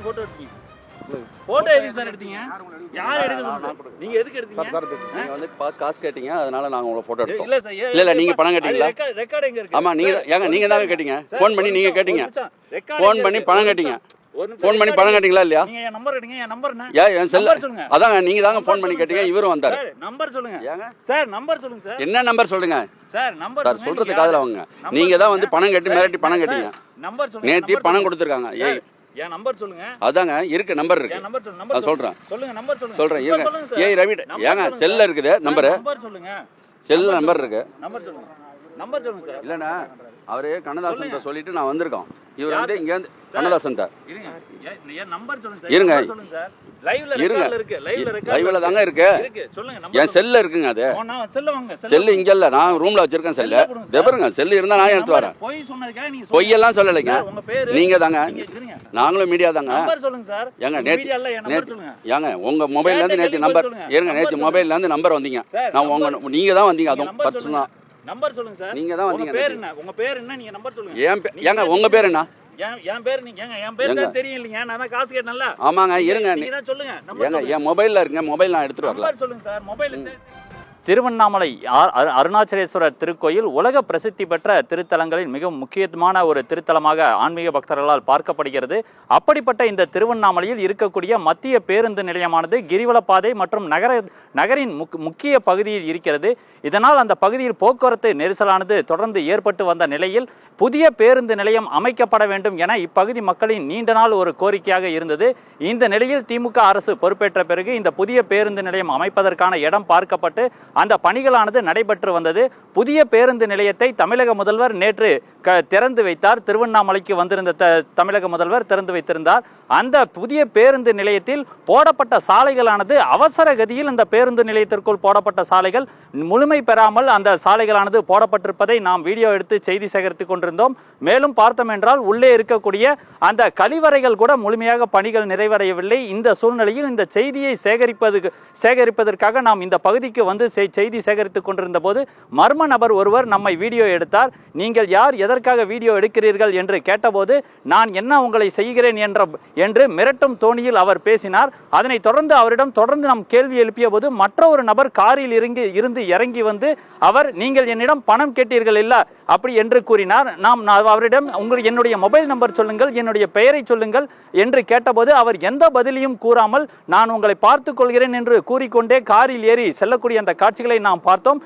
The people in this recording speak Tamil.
போட்டோ எடுத்தீங்க? போட்டோ எதுக்கு சார் எடுத்தீங்க? யார் எடுக்குது? நீங்க எதுக்கு எடுத்தீங்க? சார் நீங்க வந்து காசு கேட்டீங்க, அதனால நாங்க உங்களை போட்டோ எடுத்தோம். இல்ல சார், இல்ல நீங்க பணம் கேட்டீங்களா? ரெக்கார்ட் எங்க இருக்கு? ஆமா நீங்க தாங்க கேட்டீங்க. ஃபோன் பண்ணி நீங்க கேட்டீங்க. ஃபோன் பண்ணி பணம் கேட்டீங்க. ஃபோன் பண்ணி பணம் கேட்டீங்களா இல்லையா? நீங்க என் நம்பர் எடுங்க. என் நம்பர் என்ன? என் செல்ல சொல்லுங்க. அதாங்க நீங்க தாங்க ஃபோன் பண்ணி கேட்டீங்க. இவரும் வந்தாரு. நம்பர் சொல்லுங்க. ஏங்க சார் நம்பர் சொல்லுங்க சார். என்ன நம்பர் சொல்லுங்க சார்? நம்பர் சார் சொல்றது காதுல வாங்க. நீங்க தான் வந்து பணம் கேட்டு மிரட்டி பணம் கேட்டீங்க. நம்பர் சொல்லுங்க. நேத்தி பணம் கொடுத்துருக்காங்க. என் நம்பர் சொல்லுங்க. அதாங்க இருக்கு, நம்பர் இருக்கு. என் நம்பர் சொல்லுங்க. நம்பர் சொல்றேன். சொல்லுங்க. நம்பர் சொல்லுங்க. சொல்றேன். ஏய் ரவி, ஏங்க செல்ல இருக்குது நம்பர். நம்பர் சொல்லுங்க. செல்ல நம்பர் இருக்கு. நம்பர் சொல்லுங்க. நம்பர் சொல்லுங்க சார். இல்லண்ணா, அவரு கண்ணதாசன் சொல்லிட்டு நான் வந்திருக்கோம். இவர் வந்து இங்க வந்து கண்ணதாசன் இருங்க. என் நம்பர் சொல்லுங்க சார். இருங்க சொல்லுங்க சார். லைவ்ல ரெக்கார்ட்ல இருக்கு. லைவ்ல தாங்க இருக்கு. சொல்லுங்க. நம்பர் என் செல்ல இருக்குங்க. அது நான் செல்ல வாங்க. செல்லு இங்க இல்ல, நான் ரூம்ல வச்சிருக்கேன் செல்ல. பாருங்க, செல்லு இருந்தா நான் எடுத்து வரேன். போய் சொன்னதுக்காக நீங்க பொய்யெல்லாம் சொல்லலைங்க. உங்க பேரு நீங்க தாங்க. நாங்களும் மீடியா தாங்க. நம்பர் சொல்லுங்க சார். ஏங்க மீடியா இல்ல, என் நம்பர் சொல்லுங்க. ஏங்க உங்க மொபைல்ல இருந்து நேத்து நம்பர் இருங்க. நேத்து மொபைல்ல இருந்து நம்பர் வந்தீங்க. நான் உங்க நீங்க தான் வந்தீங்க. அதுவும் பர்சனலா நம்பர் சொல்லுங்க சார். நீங்க தான் வந்தீங்க. உங்க பேர் என்ன? உங்க பேர் என்ன? நீங்க நம்பர் சொல்லுங்க. ஏங்க உங்க பேர் என்ன? என் பேர் நீங்க என் பேர் தான் தெரியும் இல்லைங்க. நான் தான் காசு கேட்டேன்ல. ஆமாங்க இருங்க. நீங்க தான் சொல்லுங்க. ஏங்க என் மொபைல்ல இருக்குங்க. மொபைல் நான் எடுத்துட்டு வரல. நம்பர் சொல்லுங்க சார். மொபைல் திருவண்ணாமலை அருணாச்சலேஸ்வரர் திருக்கோயில் உலக பிரசித்தி பெற்ற திருத்தலங்களில் மிகவும் முக்கியமான ஒரு திருத்தலமாக ஆன்மீக பக்தர்களால் பார்க்கப்படுகிறது. அப்படிப்பட்ட இந்த திருவண்ணாமலையில் இருக்கக்கூடிய மத்திய பேருந்து நிலையமானது கிரிவலப்பாதை மற்றும் நகரின் முக்கிய பகுதியில் இருக்கிறது. இதனால் அந்த பகுதியில் போக்குவரத்து நெரிசலானது தொடர்ந்து ஏற்பட்டு வந்த நிலையில் புதிய பேருந்து நிலையம் அமைக்கப்பட வேண்டும் என இப்பகுதி மக்களின் நீண்ட நாள் ஒரு கோரிக்கையாக இருந்தது. இந்த நிலையில் திமுக அரசு பொறுப்பேற்ற பிறகு இந்த புதிய பேருந்து நிலையம் அமைப்பதற்கான இடம் பார்க்கப்பட்டு அந்த பணிகளானது நடைபெற்று வந்தது. புதிய பேருந்து நிலையத்தை தமிழக முதல்வர் நேற்று திறந்து வைத்தார். திருவண்ணாமலைக்கு வந்திருந்த தமிழக முதல்வர் திறந்து வைத்திருந்தார். அந்த புதிய பேருந்து நிலையத்தில் போடப்பட்ட சாலைகளானது அவசர கதியில் இந்த பேருந்து நிலையத்திற்குள் போடப்பட்ட சாலைகள் முழுமை பெறாமல் அந்த சாலைகளானது போடப்பட்டிருப்பதை நாம் வீடியோ எடுத்து செய்தி சேகரித்துக் கொண்டிருந்தோம். மேலும் பார்த்தோம் என்றால் உள்ளே இருக்கக்கூடிய அந்த கழிவறைகள் கூட முழுமையாக பணிகள் நிறைவடையவில்லை. இந்த சூழ்நிலையில் இந்த செய்தியை சேகரிப்பதற்காக நாம் இந்த பகுதிக்கு வந்து செய்தி சேகரித்துக் கொண்டிருந்த போது மர்ம நபர் ஒருவர் நம்மை வீடியோ எடுத்தார். நீங்கள் யார், எதற்காக வீடியோ எடுக்கிறீர்கள் என்று கேட்டபோது நான் என்ன உங்களை செய்கிறேன் என்று மிரட்டும் தோணியில் அவர் பேசினார். அதனைத் தொடர்ந்து அவரிடம் தொடர்ந்து நாம் கேள்வி எழுப்பிய போது மற்றொரு நபர் காரில் இருந்து இறங்கி வந்து அவர் நீங்கள் என்னிடம் பணம் கேட்டீர்கள் இல்ல அப்படி என்று கூறினார். நாம் அவரிடம் என்னுடைய மொபைல் நம்பர் சொல்லுங்கள், என்னுடைய பெயரை சொல்லுங்கள் என்று கேட்டபோது அவர் எந்த பதிலையும் கூறாமல் நான் உங்களை பார்த்துக் கொள்கிறேன் என்று கூறிக்கொண்டே காரில் ஏறி செல்லக்கூடிய அந்த காட்சிகளை நாம் பார்த்தோம்.